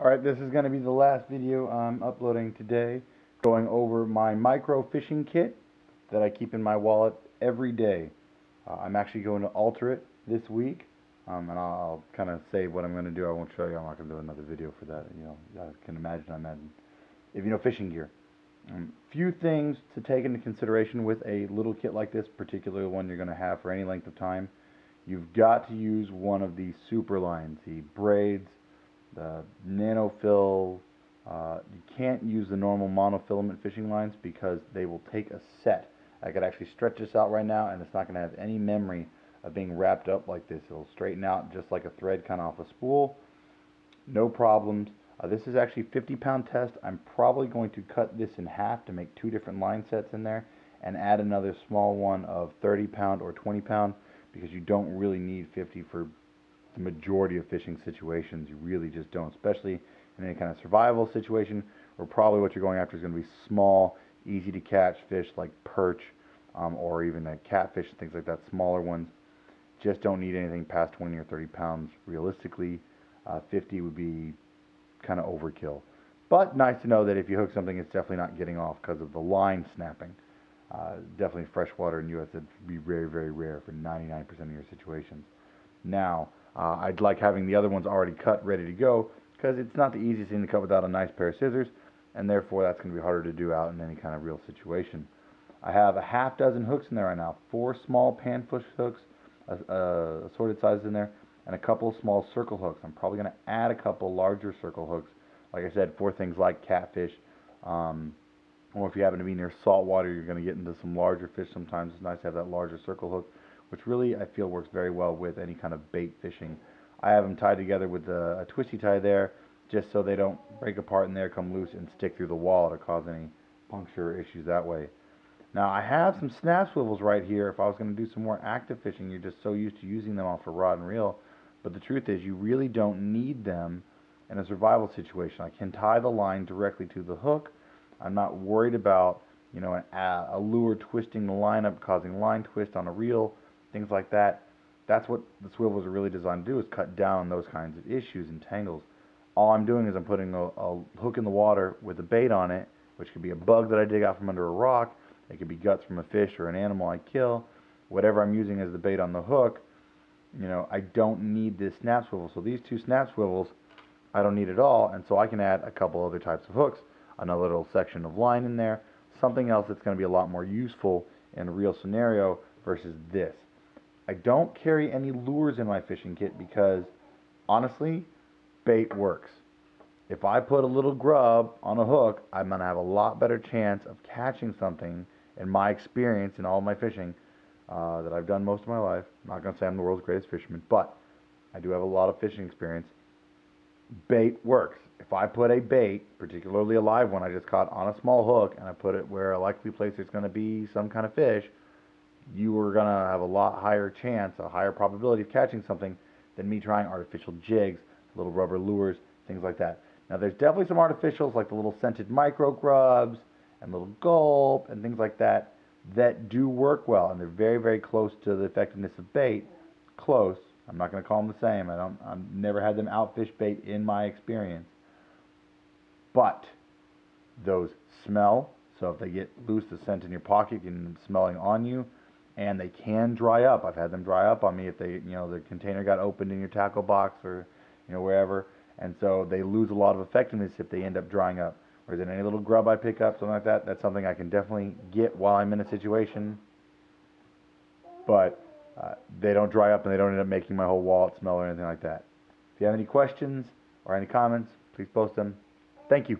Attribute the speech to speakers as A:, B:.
A: Alright, this is going to be the last video I'm uploading today, going over my micro fishing kit that I keep in my wallet every day. I'm actually going to alter it this week, and I'll kind of say what I'm going to do. I won't show you. I'm not going to do another video for that. You know, I can imagine. If you know fishing gear. Few things to take into consideration with a little kit like this, particularly one you're going to have for any length of time. You've got to use one of these super lines, the braids, the nanofill. You can't use the normal monofilament fishing lines because they will take a set. I could actually stretch this out right now and it's not going to have any memory of being wrapped up like this. It'll straighten out just like a thread kind of off a spool. No problems. This is actually 50-pound test. I'm probably going to cut this in half to make two different line sets in there and add another small one of 30-pound or 20-pound because you don't really need 50 for the majority of fishing situations. You really just don't, especially in any kind of survival situation where probably what you're going after is going to be small, easy to catch fish like perch or even catfish and things like that, smaller ones. Just don't need anything past 20 or 30 pounds realistically. 50 would be kind of overkill, but nice to know that if you hook something, it's definitely not getting off because of the line snapping. Definitely freshwater in U.S. it'd be very, very rare for 99% of your situations. Now, I'd like having the other ones already cut, ready to go, because it's not the easiest thing to cut without a nice pair of scissors, and therefore that's going to be harder to do out in any kind of real situation. I have a half dozen hooks in there right now, 4 small panfish hooks, assorted sizes in there, and a couple small circle hooks. I'm probably going to add a couple larger circle hooks, like I said, for things like catfish, or if you happen to be near salt water, you're going to get into some larger fish sometimes. It's nice to have that larger circle hook, which really I feel works very well with any kind of bait fishing. I have them tied together with a twisty tie there, just so they don't break apart in there, come loose, and stick through the wall or cause any puncture issues that way. Now I have some snap swivels right here. If I was going to do some more active fishing, you're just so used to using them off a rod and reel. But the truth is, you really don't need them in a survival situation. I can tie the line directly to the hook. I'm not worried about, you know, a lure twisting the line up, causing line twist on a reel, things like that. That's what the swivels are really designed to do, is cut down on those kinds of issues and tangles. All I'm doing is I'm putting a hook in the water with a bait on it, which could be a bug that I dig out from under a rock. It could be guts from a fish or an animal I kill. Whatever I'm using as the bait on the hook, you know, I don't need this snap swivel. So these 2 snap swivels, I don't need at all, and so I can add a couple other types of hooks, another little section of line in there, something else that's going to be a lot more useful in a real scenario versus this. I don't carry any lures in my fishing kit because, honestly, bait works. If I put a little grub on a hook, I'm going to have a lot better chance of catching something, in my experience in all my fishing that I've done most of my life. I'm not going to say I'm the world's greatest fisherman, but I do have a lot of fishing experience. Bait works. If I put a bait, particularly a live one I just caught, on a small hook, and I put it where a likely place there's going to be some kind of fish, you are going to have a lot higher chance, a higher probability of catching something than me trying artificial jigs, little rubber lures, things like that. Now there's definitely some artificials like the little scented micro grubs and little gulp and things like that that do work well, and they're very, very close to the effectiveness of bait. Close. I'm not going to call them the same. I've never had them outfish bait in my experience. But those smell, so if they get loose, the scent in your pocket and smelling on you, and they can dry up. I've had them dry up on me if they, you know, the container got opened in your tackle box or, you know, wherever, and so they lose a lot of effectiveness if they end up drying up. Or is it any little grub I pick up, something like that? That's something I can definitely get while I'm in a situation, but they don't dry up and they don't end up making my whole wallet smell or anything like that. If you have any questions or any comments, please post them. Thank you.